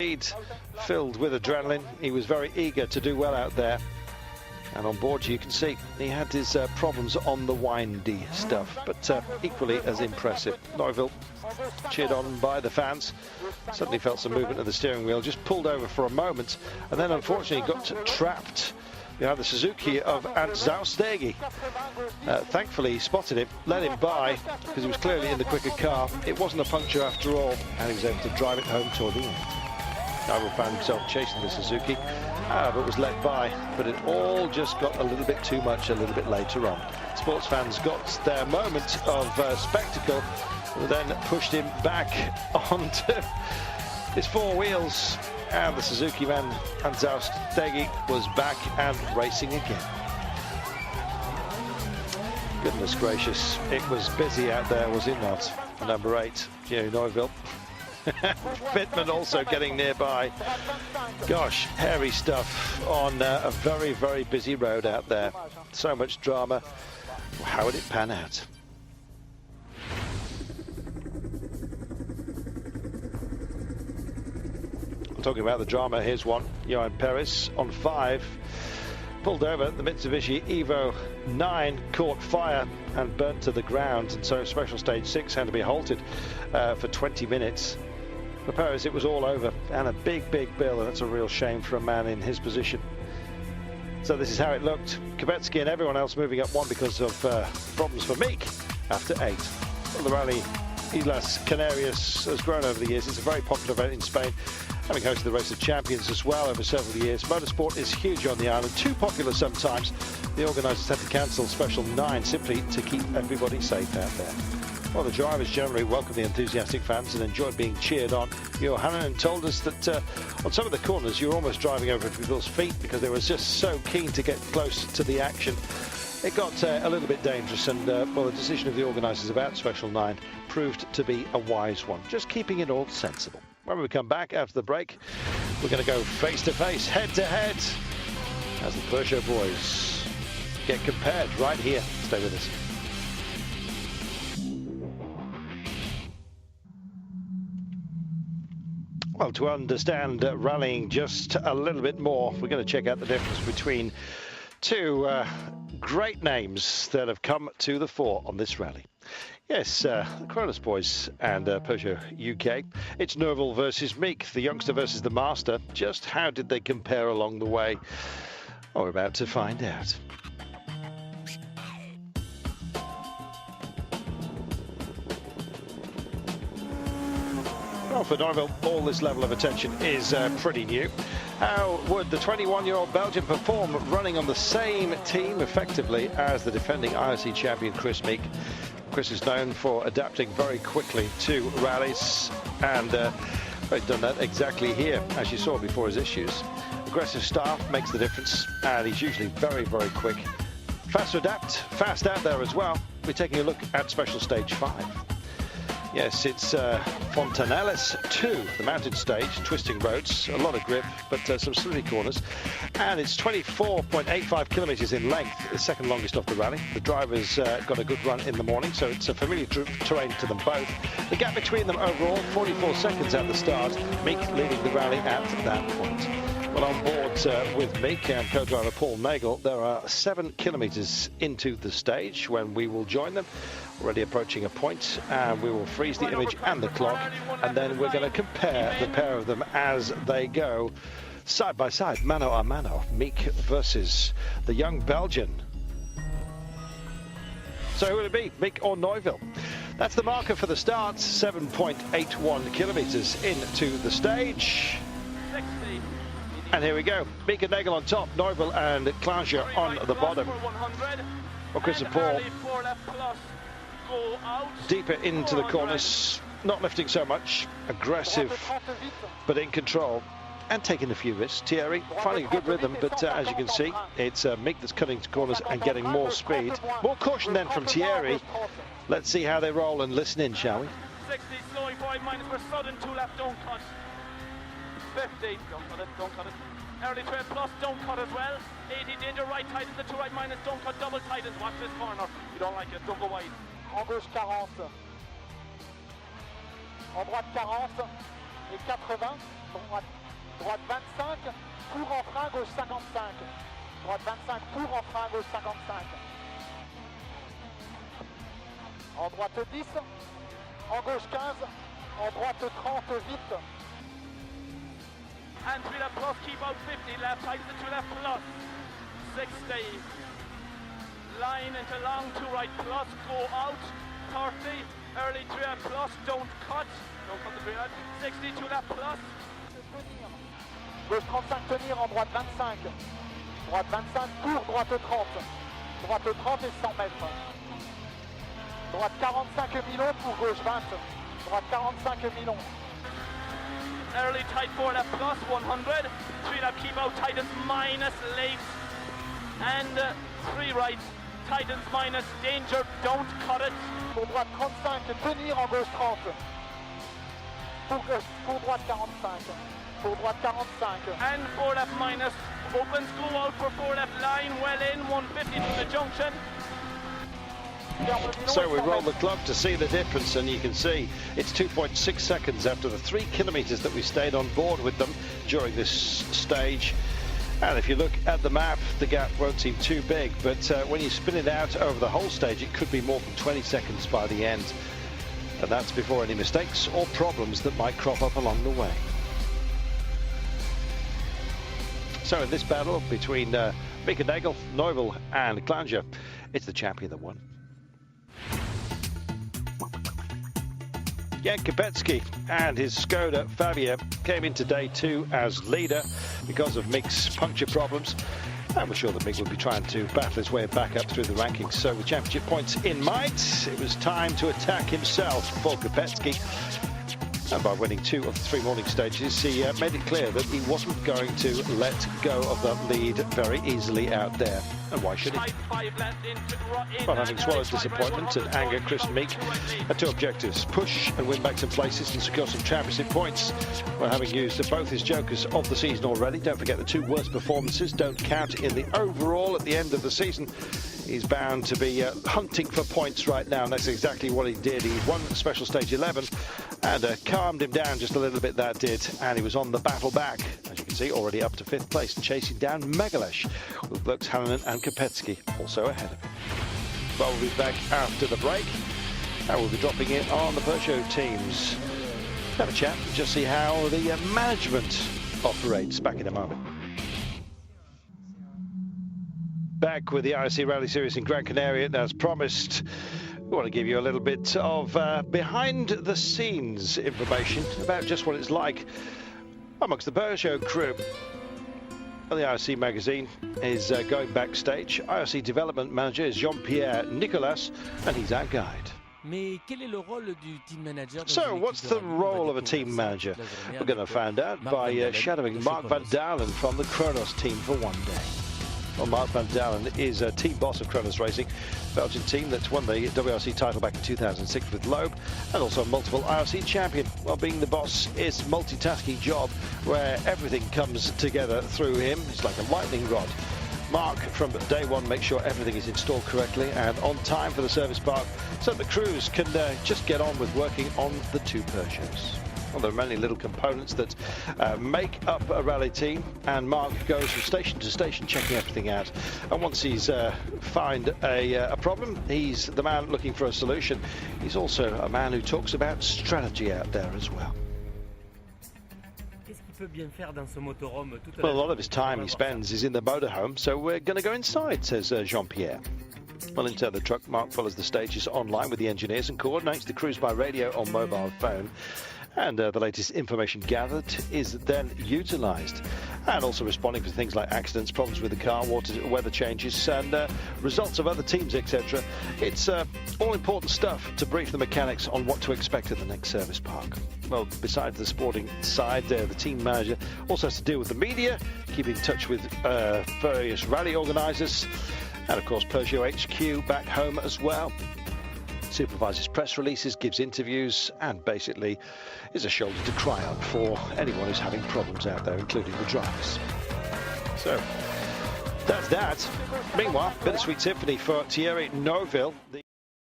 Indeed, filled with adrenaline. He was very eager to do well out there. And on board, you can see he had his problems on the windy stuff, but equally as impressive. Neuville, cheered on by the fans, suddenly felt some movement of the steering wheel, just pulled over for a moment, and then unfortunately got trapped behind the Suzuki of Zaustegi. Thankfully, he spotted him, let him by, because he was clearly in the quicker car. It wasn't a puncture after all, and he was able to drive it home toward the end. Neuville found himself chasing the Suzuki, but was let by. But it all just got a little bit too much a little bit later on. Sports fans got their moment of spectacle, then pushed him back onto his four wheels. And the Suzuki man, Zaustegi, was back and racing again. Goodness gracious, it was busy out there, was it not? Number 8, Thierry Neuville. Pittman also getting nearby. Gosh, hairy stuff on a very, very busy road out there. So much drama. How would it pan out? Talking about the drama, here's one. Johan Perez on 5. Pulled over. The Mitsubishi Evo 9 caught fire and burnt to the ground. And so special stage 6 had to be halted for 20 minutes. For Perez, it was all over, and a big, big bill, and that's a real shame for a man in his position. So this is how it looked. Kubetsky and everyone else moving up one because of problems for Meek after 8. Well, the rally Islas Canarias has grown over the years. It's a very popular event in Spain, having hosted the Race of Champions as well over several years. Motorsport is huge on the island, too popular sometimes. The organisers had to cancel Special 9 simply to keep everybody safe out there. Well, the drivers generally welcome the enthusiastic fans and enjoyed being cheered on. Johanan told us that on some of the corners you were almost driving over people's feet because they were just so keen to get close to the action. It got a little bit dangerous, and well, the decision of the organisers about Special 9 proved to be a wise one, just keeping it all sensible. When we come back after the break, we're going to go face-to-face, head-to-head, as the Peugeot boys get compared right here. Stay with us. Well, to understand rallying just a little bit more, we're going to check out the difference between two great names that have come to the fore on this rally. Yes, the Cronus boys and Peugeot UK. It's Neuville versus Meek, the youngster versus the master. Just how did they compare along the way? Well, we're about to find out. Well, for Neuville, all this level of attention is pretty new. How would the 21-year-old Belgian perform running on the same team effectively as the defending IRC champion Chris Meek? Chris is known for adapting very quickly to rallies, and he's done that exactly here, as you saw before his issues. Aggressive style makes the difference, and he's usually very, very quick. Fast to adapt, fast out there as well. We're taking a look at Special Stage 5. Yes, it's Fontanelles 2, the mounted stage, twisting roads, a lot of grip, but some slippery corners. And it's 24.85 kilometres in length, the second longest off the rally. The drivers got a good run in the morning, so it's a familiar terrain to them both. The gap between them overall, 44 seconds at the start, Meek leading the rally at that point. Well, on board with Meek and co-driver Paul Nagel, there are 7 kilometres into the stage when we will join them. Already approaching a point, and we will freeze the image and the clock, and then we're going to compare the pair of them as they go side by side, mano a mano, Meek versus the young Belgian. So who will it be, Meek or Neuville? That's the marker for the start, 7.81 kilometres into the stage. And here we go, Meek and Nagel on top, Neuville and Klaasje on the bottom. Well, Chris and Paul deeper into the corners, not lifting so much, aggressive but in control and taking a few risks. Thierry finding a good rhythm, but as you can see, it's Meek that's cutting to corners and getting more speed. More caution then from Thierry. Let's see how they roll and listen in, shall we? 60, slowing 5 minus for sudden, 2 left, don't cut. 50, don't cut it. Early trail plus, don't cut as well. 80, danger, right tight into 2 right minus, don't cut, double tight, watch this corner. You don't like it, don't go wide. En gauche 40. En droite 40. et 80, droite 25, tour en frein, gauche 55. Droite 25, tour en frein, gauche 55. En droite 10, en gauche 15, en droite 30, vite. And 3 left plus, keep out 50, left, tighten the 2 left plus, 60. Line into long, 2 right plus, go out, 30, early 3 left plus, don't cut the 3 left, 60, 2 left plus. Gauche 35, tenir en droite 25. Droite 25, tour, droite 30. Droite 30 et 100 mètres. Droite 45 Milon pour gauche 20. Droite 45 Milon. Early tight 4 left plus, 100. 3 left keep out, tightens minus late. And 3 right, tightens minus danger, don't cut it. Pour droite 35, tenir en gauche 30. Pour droite 45. Pour droite 45. And 4 left minus, opens, go out for 4 left line, well in, 150 to the junction. So we roll the club to see the difference, and you can see it's 2.6 seconds after the 3 kilometres that we stayed on board with them during this stage. And if you look at the map, the gap won't seem too big, but when you spin it out over the whole stage, it could be more than 20 seconds by the end. And that's before any mistakes or problems that might crop up along the way. So in this battle between Mikernagel, Neuville and Klanger, it's the champion that won. Jan Kopecki and his Skoda Fabia came into day 2 as leader because of Mick's puncture problems. And we're sure that Mick will be trying to battle his way back up through the rankings. So with championship points in mind, it was time to attack himself for Kopecki. And by winning 2 of the 3 morning stages, he made it clear that he wasn't going to let go of that lead very easily out there. And why should he? Well, having swallowed disappointment and anger, Chris Meek had 2 objectives: push and win back some places and secure some championship points. Well, having used both his jokers of the season already, don't forget the 2 worst performances don't count in the overall at the end of the season. He's bound to be hunting for points right now, and that's exactly what he did. He won Special Stage 11 and calmed him down just a little bit, that did, and he was on the battle back, as you can see, already up to 5th place and chasing down Megalesh, with Blokes Hannanen and Kopecki also ahead of him. But we'll be back after the break, and we'll be dropping in on the Peugeot teams. Have a chat and just see how the management operates. Back in a moment. Back with the IRC Rally Series in Gran Canaria, and as promised, we want to give you a little bit of behind-the-scenes information about just what it's like amongst the Peugeot crew. The IRC magazine is going backstage. IRC development manager is Jean-Pierre Nicolas, and he's our guide. So, what's the role of a team manager? We're going to find out by shadowing Mark van Dalen from the Kronos team for one day. Well, Mark van Dalen is a team boss of Kronos Racing, Belgian team that won the WRC title back in 2006 with Loeb, and also a multiple IRC champion. Well, being the boss is a multitasking job where everything comes together through him. It's like a lightning rod. Mark, from day one, makes sure everything is installed correctly and on time for the service park, so the crews can just get on with working on the 2 Peugeots. Well, there are many little components that make up a rally team, and Mark goes from station to station checking everything out. And once he's find a problem, he's the man looking for a solution. He's also a man who talks about strategy out there as well. Well, a lot of his time he spends is in the motorhome, so we're going to go inside, says Jean-Pierre. Well, inside the truck, Mark follows the stages online with the engineers and coordinates the crews by radio or mobile phone. And the latest information gathered is then utilised, and also responding to things like accidents, problems with the car, weather changes, and results of other teams, etc. It's all important stuff to brief the mechanics on what to expect at the next service park. Well, besides the sporting side, the team manager also has to deal with the media, keep in touch with various rally organisers, and of course Peugeot HQ back home as well. Supervises press releases, gives interviews, and basically is a shoulder to cry on for anyone who's having problems out there, including the drivers. So that's that. Meanwhile, bittersweet symphony for Thierry Neuville.